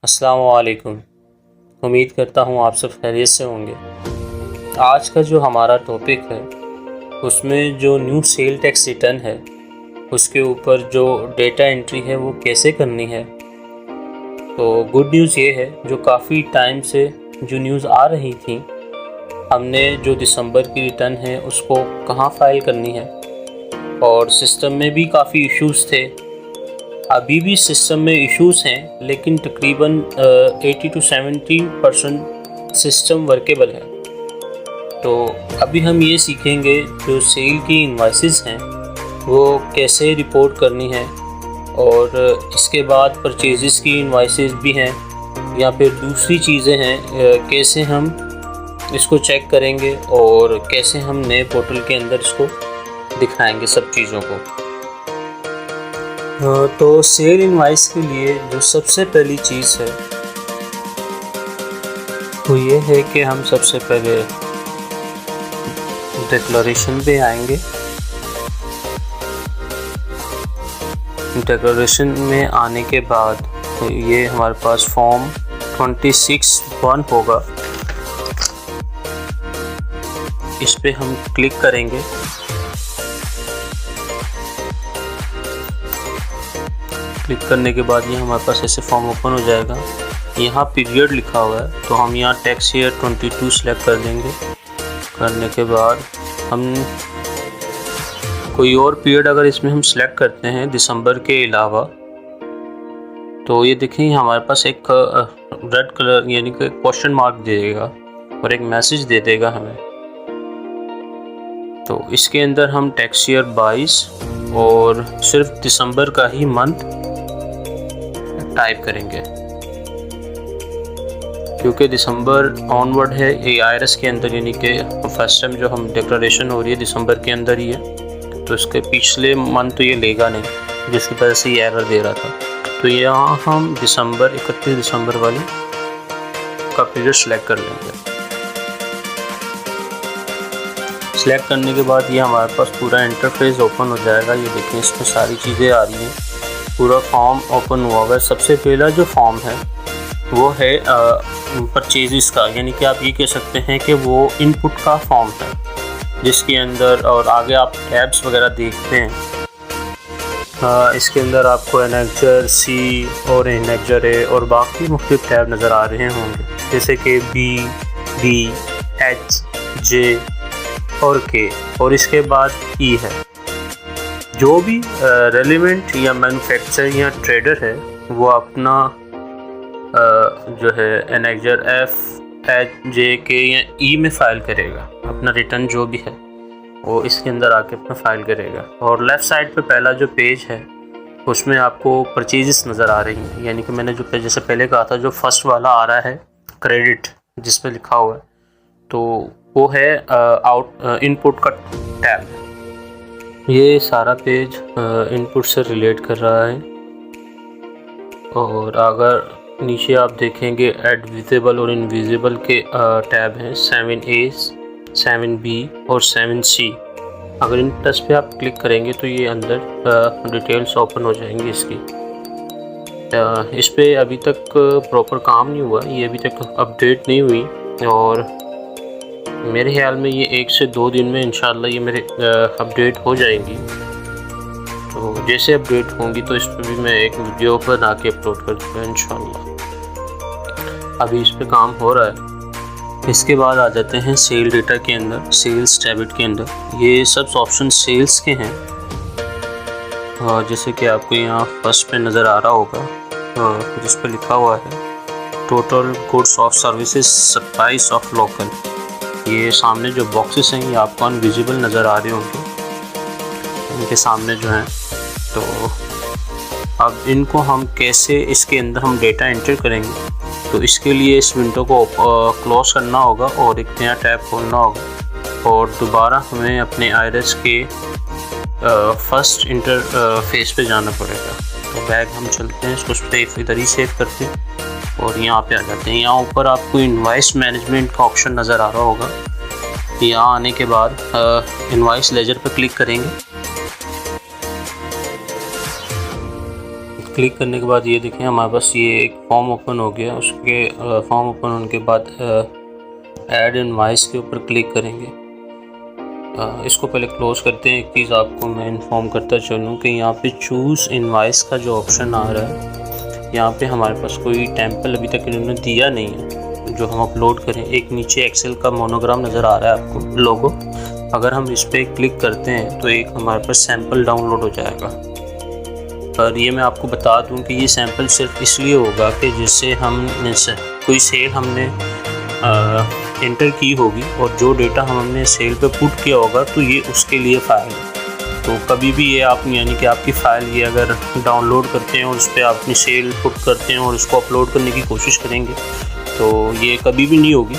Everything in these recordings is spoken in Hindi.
अस्सलाम वालेकुम। उम्मीद करता हूँ आप सब खैरियत से होंगे। आज का जो हमारा टॉपिक है उसमें जो न्यू सेल टैक्स रिटर्न है उसके ऊपर जो डेटा एंट्री है वो कैसे करनी है। तो गुड न्यूज़ ये है, जो काफ़ी टाइम से जो न्यूज़ आ रही थी, हमने जो दिसंबर की रिटर्न है उसको कहाँ फ़ाइल करनी है, और सिस्टम में भी काफ़ी इश्यूज़ थे। अभी भी सिस्टम में इश्यूज़ हैं, लेकिन तकरीबन 80 to 70% सिस्टम वर्केबल है। तो अभी हम ये सीखेंगे जो सेल की इनवॉइसेस हैं वो कैसे रिपोर्ट करनी है, और इसके बाद परचेज़ेस की इनवॉइसेस भी हैं या फिर दूसरी चीज़ें हैं, कैसे हम इसको चेक करेंगे और कैसे हम नए पोर्टल के अंदर इसको दिखाएंगे सब चीज़ों को। तो सेल इनवाइस के लिए जो सबसे पहली चीज़ है वो ये है कि हम सबसे पहले डिक्लेरेशन पे आएंगे। डिक्लेरेशन में आने के बाद तो ये हमारे पास फॉर्म 26(1) होगा, इस पे हम क्लिक करेंगे। क्लिक करने के बाद ये हमारे पास ऐसे फॉर्म ओपन हो जाएगा। यहाँ पीरियड लिखा हुआ है तो हम यहाँ टैक्स ईयर 22 सेलेक्ट कर देंगे। करने के बाद हम कोई और पीरियड अगर इसमें हम सेलेक्ट करते हैं दिसंबर के अलावा, तो ये देखें हमारे पास एक रेड कलर यानी कि क्वेश्चन मार्क दे देगा और एक मैसेज दे देगा हमें। तो इसके अंदर हम टैक्स ईयर 22 और सिर्फ दिसंबर का ही मंथ टाइप करेंगे, क्योंकि दिसंबर ऑनवर्ड है ये IRS के अंदर, यानी कि फर्स्ट टाइम जो हम डिक्लेरेशन हो रही है दिसंबर के अंदर ही है। तो इसके पिछले मंथ तो ये लेगा नहीं, जिसकी वजह से ये एरर दे रहा था। तो यहाँ हम दिसंबर 31 दिसंबर वाले का पीरियड सेलेक्ट कर लेंगे। सेलेक्ट करने के बाद ये हमारे पास पूरा इंटरफेस ओपन हो जाएगा। ये देखें इसमें सारी चीज़ें आ रही हैं, पूरा फॉर्म ओपन हुआ हुआ है। सबसे पहला जो फॉर्म है वो है परचेज़ेस का, यानी कि आप ये कह सकते हैं कि वो इनपुट का फॉर्म है, जिसके अंदर और आगे आप टैब्स वगैरह देखते हैं। इसके अंदर आपको एनेक्जर C और एनेक्जर A और बाकी मुख्तलिफ टैब नज़र आ रहे होंगे, जैसे कि B, D, H, J और K, और इसके बाद E है। जो भी रेलिवेंट या मैन्युफैक्चरर या ट्रेडर है वो अपना जो है annexure F, H, J, K या E में फ़ाइल करेगा। अपना रिटर्न जो भी है वो इसके अंदर आके अपना फ़ाइल करेगा। और लेफ़्ट साइड पे पहला जो पेज है उसमें आपको परचेज़ेस नज़र आ रही हैं, यानी कि मैंने जो जैसे पहले कहा था, जो फर्स्ट वाला आ रहा है क्रेडिट जिस पे लिखा हुआ है, तो वो है इनपुट का टैब। ये सारा पेज इनपुट से रिलेट कर रहा है। और अगर नीचे आप देखेंगे ऐड विजिबल और इनविजिबल के टैब हैं 7A, 7B और 7C। अगर इन टच पे आप क्लिक करेंगे तो ये अंदर डिटेल्स ओपन हो जाएंगी इसकी। इस पे अभी तक प्रॉपर काम नहीं हुआ, ये अभी तक अपडेट नहीं हुई, और मेरे ख्याल में ये 1 से 2 दिन में इंशाल्लाह ये मेरे अपडेट हो जाएंगी। तो जैसे अपडेट होंगी तो इस पर भी मैं एक वीडियो बना के अपलोड कर दूँगा इंशाल्लाह। अभी इस पे काम हो रहा है। इसके बाद आ जाते हैं सेल डेटा के अंदर, सेल्स टैब के अंदर। ये सब ऑप्शन सेल्स के हैं, और जैसे कि आपको यहाँ फर्स्ट पे नज़र आ रहा होगा जिस पे लिखा हुआ है total goods of services supplies of local. ये सामने जो बॉक्सेस हैं ये आपको अनविजिबल नज़र आ रहे होंगे इनके सामने जो हैं। तो अब इनको हम कैसे इसके अंदर हम डेटा एंटर करेंगे, तो इसके लिए इस विंडो को क्लोज करना होगा और एक नया टैब खोलना होगा, और दोबारा हमें अपने IRS के फर्स्ट इंटरफेस पे जाना पड़ेगा। तो बैग हम चलते हैं, इसको सेफ इधर ही सेव करते हैं और यहाँ पे आ जाते हैं। यहाँ ऊपर आपको इनवॉइस मैनेजमेंट का ऑप्शन नज़र आ रहा होगा। यहाँ आने के बाद इनवॉइस लेजर पर क्लिक करेंगे। क्लिक करने के बाद ये देखें हमारे पास ये एक फॉर्म ओपन हो गया। उसके फॉर्म ओपन होने के बाद ऐड इनवॉइस के ऊपर क्लिक करेंगे। इसको पहले क्लोज करते हैं। एक चीज़ आपको मैं इन्फॉर्म करता चलूँ कि यहाँ पे चूज़ इनवॉइस का जो ऑप्शन आ रहा है, यहाँ पे हमारे पास कोई टेम्पल अभी तक इन्होंने दिया नहीं है जो हम अपलोड करें। एक नीचे एक्सेल का मोनोग्राम नज़र आ रहा है आपको, लोगो। अगर हम इस पर क्लिक करते हैं तो एक हमारे पास सैम्पल डाउनलोड हो जाएगा। पर ये मैं आपको बता दूं कि ये सैम्पल सिर्फ इसलिए होगा कि जिससे हम कोई सेल हमने एंटर की होगी और जो डेटा हमने सेल पे पुट किया होगा तो ये उसके लिए फ़ाइल है। तो कभी भी ये आप यानी कि आपकी फ़ाइल ये अगर डाउनलोड करते हैं और उस पर अपनी सेल पुट करते हैं और उसको अपलोड करने की कोशिश करेंगे तो ये कभी भी नहीं होगी।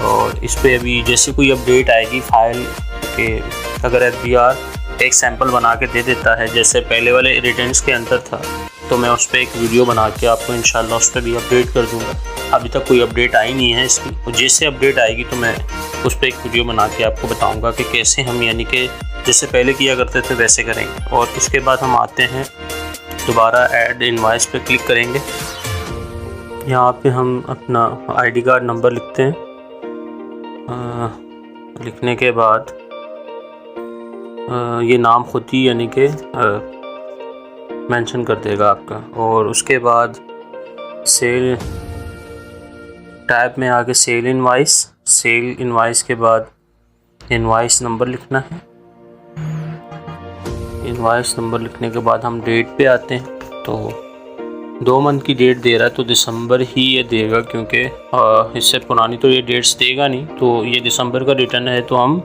और इस पर अभी जैसे कोई अपडेट आएगी फ़ाइल के, अगर FBR एक सैम्पल बना के दे देता है जैसे पहले वाले रिटर्न्स के अंदर था, तो मैं उस पर एक वीडियो बना के आपको इंशाल्लाह उस पर भी अपडेट कर दूंगा। अभी तक कोई अपडेट आई नहीं है इसकी, तो जैसे अपडेट आएगी तो मैं उस पर एक वीडियो बना के आपको बताऊंगा कि कैसे हम यानी कि जैसे पहले किया करते थे वैसे करेंगे। और इसके बाद हम आते हैं दोबारा ऐड इनवॉइस पे क्लिक करेंगे। यहाँ पे हम अपना ID कार्ड नंबर लिखते हैं। लिखने के बाद ये नाम खुद ही यानी कि मेंशन कर देगा आपका। और उसके बाद सेल टैब में आके सेल इनवॉइस के बाद इनवॉइस नंबर लिखना है। इनवॉइस नंबर लिखने के बाद हम डेट पे आते हैं। तो 2 मंथ की डेट दे रहा है तो दिसंबर ही ये देगा, क्योंकि इससे पुरानी तो ये डेट्स देगा नहीं। तो ये दिसंबर का रिटर्न है तो हम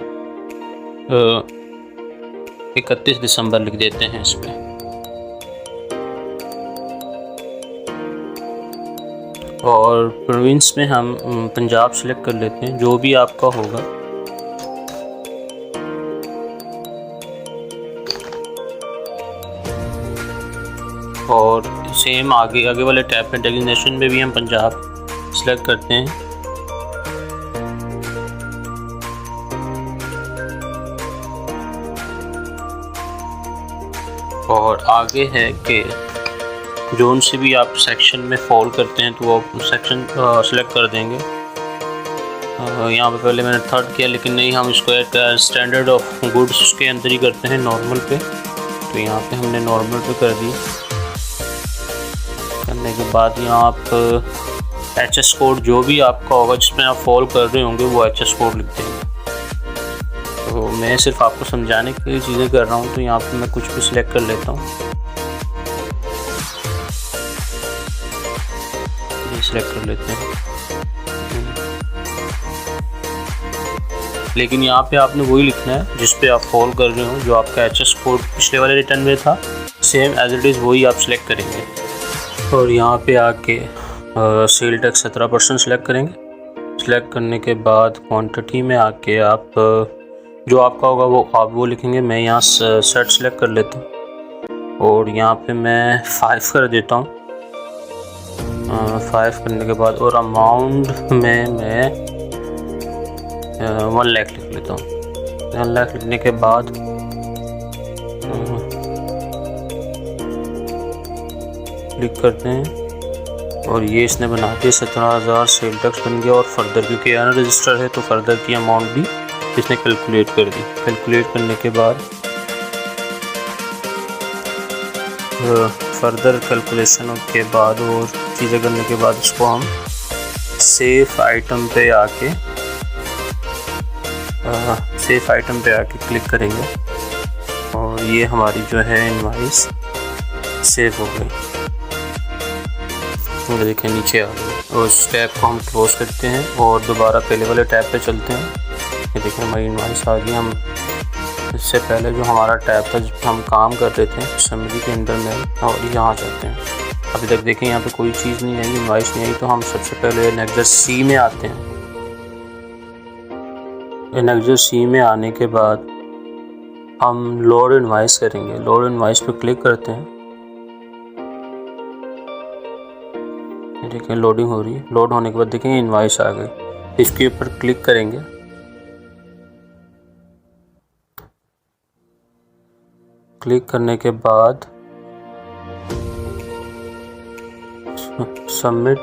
31 दिसंबर लिख देते हैं इस पर। और प्रोविंस में हम पंजाब सेलेक्ट कर लेते हैं, जो भी आपका होगा। और सेम आगे वाले टैब पे डेजिग्नेशन में भी हम पंजाब सेलेक्ट करते हैं। और आगे है कि जोन से भी आप सेक्शन में फॉल करते हैं तो वो सेक्शन सेलेक्ट कर देंगे। यहाँ पे पहले मैंने 3rd किया, लेकिन नहीं, हम इसको एक स्टैंडर्ड ऑफ गुड्स के अंदर ही करते हैं, नॉर्मल पे। तो यहाँ पे हमने नॉर्मल पे कर दी। करने के बाद यहाँ आप HS कोड जो भी आपका होगा जिसमें आप फॉल कर रहे होंगे वो HS कोड लिख देंगे। तो मैं सिर्फ आपको समझाने के लिए चीज़ें कर रहा हूँ। तो यहाँ पे मैं कुछ भी सिलेक्ट कर लेता हूँ, ये सिलेक्ट कर लेते हैं। लेकिन यहाँ पे आपने वही लिखना है जिस पे आप फॉल कर रहे हो। जो आपका HS कोड पिछले वाले रिटर्न में था सेम एज इट इज़ वही आप सिलेक्ट करेंगे। और यहाँ पे आके सेल टैक्स 17% सेलेक्ट करेंगे। सेलेक्ट करने के बाद क्वांटिटी में आके आप जो आपका होगा वो आप वो लिखेंगे। मैं यहाँ सेट सेलेक्ट कर लेता हूँ और यहाँ पे मैं 5 कर देता हूँ। 5 करने के बाद और अमाउंट में मैं 1 लाख लिख लेता हूँ। 1 लाख लिखने के बाद क्लिक करते हैं और ये इसने बना दिया 17,000 सेल टैक्स बन गया। और फर्दर क्योंकि अनरजिस्टर्ड है तो फर्दर की अमाउंट भी इसने कैलकुलेट कर दी। कैलकुलेट करने के बाद फर्दर कैलकुलेशन के बाद और चीज़ें करने के बाद इसको हम सेव आइटम पे आके क्लिक करेंगे और ये हमारी जो है इनवॉइस सेव हो गई। देखें नीचे आ गई। और उस टैब को हम क्लोज करते हैं और दोबारा पहले वाले टैब पे चलते हैं। ये देखें हमारी इनवॉइस आ गई। हम इससे पहले जो हमारा टैब था जिस पर हम काम कर रहे थे समरी के अंदर में, और यहाँ चलते हैं। अभी तक देखें यहाँ पे कोई चीज़ नहीं आई, इनवॉइस नहीं आई। तो हम सबसे पहले नेक्स्ट C में आते हैं। नेक्स्ट C में आने के बाद हम लोड इनवॉइस करेंगे। लोड इनवॉइस पे क्लिक करते हैं। देखें लोडिंग हो रही है। लोड होने के बाद देखें इनवॉइस आ गई। इसके ऊपर क्लिक करेंगे। क्लिक करने के बाद सबमिट,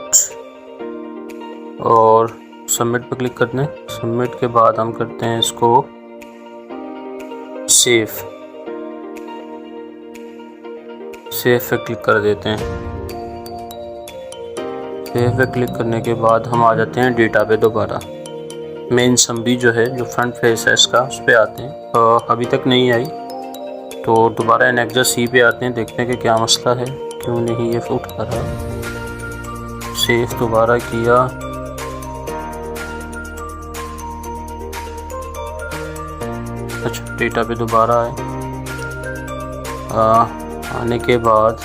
और सबमिट पे क्लिक करते हैं। सबमिट के बाद हम करते हैं इसको सेव पे क्लिक कर देते हैं। सेव पे क्लिक करने के बाद हम आ जाते हैं डेटा पे दोबारा। मेन समरी जो है, जो फ्रंट फेस है इसका, उस पर आते हैं। अभी तक नहीं आई तो दोबारा एनेक्जर सी पे आते हैं, देखते हैं कि क्या मसला है, क्यों नहीं ये उठा रहा। सेव दोबारा किया, अच्छा डेटा पे दोबारा आए। आने के बाद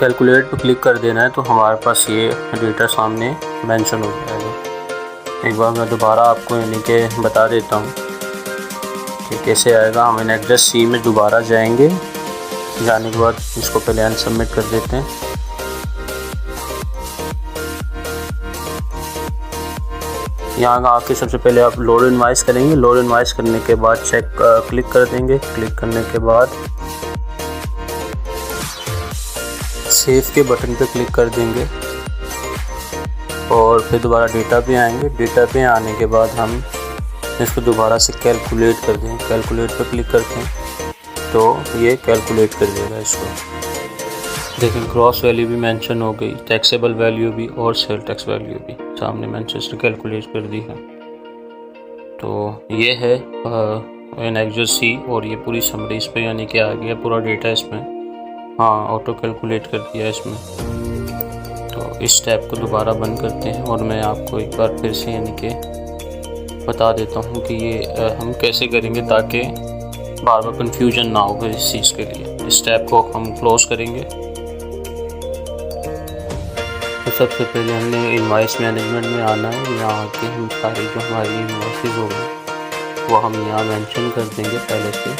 कैलकुलेट पे क्लिक कर देना है, तो हमारे पास ये डेटा सामने मेंशन हो जाएगा। एक बार मैं दोबारा आपको यानी कि बता देता हूँ कि कैसे आएगा। हम एनेक्जर सी में दोबारा जाएंगे, जाने के बाद इसको पहले अनसबमिट कर देते हैं। यहाँ आके सबसे पहले आप लोड इनवॉइस करेंगे। लोड इनवॉइस करने के बाद चेक क्लिक कर देंगे। क्लिक करने के बाद सेव के बटन पे क्लिक कर देंगे और फिर दोबारा डेटा पे आएंगे। डेटा पे आने के बाद हम इसको दोबारा से कैलकुलेट कर देंगे। कैलकुलेट पे क्लिक करते हैं तो ये कैलकुलेट कर देगा इसको। देखिए ग्रॉस वैल्यू भी मेंशन हो गई, टैक्सेबल वैल्यू भी और सेल टैक्स वैल्यू भी सामने मेंशन कैलकुलेट कर दी है। तो ये है एनेक्जर सी और ये पूरी समरी इस पर यानी कि आ गया पूरा डेटा इसमें। हाँ ऑटो कैलकुलेट कर दिया इसमें। तो इस टैब को दोबारा बंद करते हैं और मैं आपको एक बार फिर से यानी कि बता देता हूँ कि ये हम कैसे करेंगे ताकि बार बार कन्फ्यूजन ना हो इस चीज़ के लिए। इस टैब को हम क्लोज करेंगे। तो सबसे पहले हमने इनवॉइस मैनेजमेंट में आना है। यहाँ आके हम सारी जो हमारी इनवॉइसेस होगी वो हम यहाँ मेंशन कर देंगे पहले से,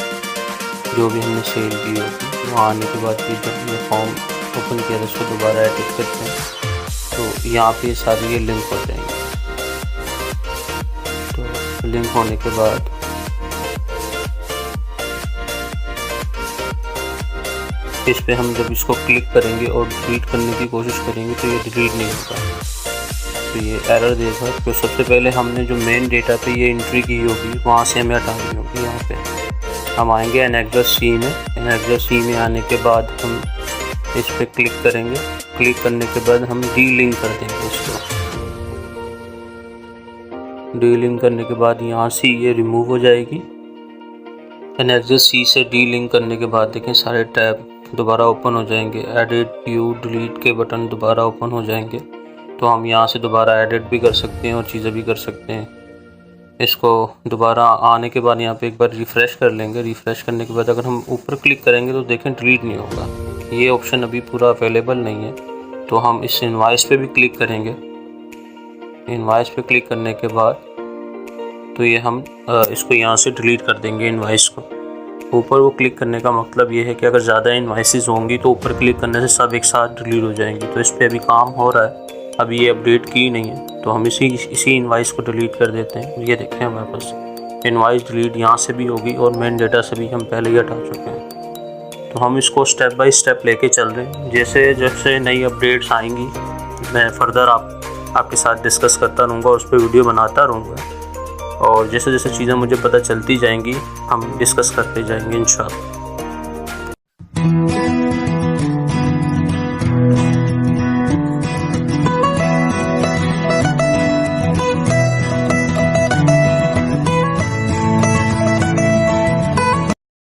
जो भी हमने सेल की होगी। वहाँ आने के बाद जब ये फॉर्म ओपन किया था उसको दोबारा एडिट करते हैं तो यहाँ पे सारी ये लिंक हो जाएंगे। तो लिंक होने के बाद इस पे हम जब इसको क्लिक करेंगे और डिलीट करने की कोशिश करेंगे तो ये डिलीट नहीं होगा, तो ये एरर देगा। तो सबसे पहले हमने जो मेन डेटा पे ये एंट्री की होगी वहाँ से हमें हटानी होगी। यहाँ पे हम आएंगे एनेक्जर सी में। एनेक्जर सी में आने के बाद हम इस पर क्लिक करेंगे। क्लिक करने के बाद हम डी-लिंक कर देंगे इसको। डी-लिंक करने के बाद यहाँ से ये रिमूव हो जाएगी। एनेक्जर सी से डी-लिंक करने के बाद देखें सारे टैब दोबारा ओपन हो जाएंगे। एडिट, व्यू, डिलीट के बटन दोबारा ओपन हो जाएंगे। तो हम यहाँ से दोबारा एडिट भी कर सकते हैं और चीज़ें भी कर सकते हैं। इसको दोबारा आने के बाद यहाँ पे एक बार रिफ़्रेश कर लेंगे। रिफ़्रेश करने के बाद अगर हम ऊपर क्लिक करेंगे तो देखें डिलीट नहीं होगा, ये ऑप्शन अभी पूरा अवेलेबल नहीं है। तो हम इस इनवॉइस पे भी क्लिक करेंगे। इनवॉइस पे क्लिक करने के बाद तो ये हम इसको यहाँ से डिलीट कर देंगे इनवॉइस को। ऊपर वो क्लिक करने का मतलब ये है कि अगर ज़्यादा इनवॉइसेस होंगी तो ऊपर क्लिक करने से सब एक साथ डिलीट हो जाएंगी। तो इस पर अभी काम हो रहा है, अभी ये अपडेट की नहीं है, तो हम इसी इनवॉइस को डिलीट कर देते हैं। ये देखें हमारे पास इनवॉइस डिलीट यहाँ से भी होगी और मेन डेटा से भी हम पहले ही हटा चुके हैं। तो हम इसको स्टेप बाय स्टेप लेके चल रहे हैं। जैसे जैसे नई अपडेट्स आएंगी मैं फर्दर आपके साथ डिस्कस करता रहूँगा, उस पर वीडियो बनाता रहूँगा और जैसे जैसे चीज़ें मुझे पता चलती जाएंगी हम डिस्कस करते जाएंगे इंशाअल्लाह।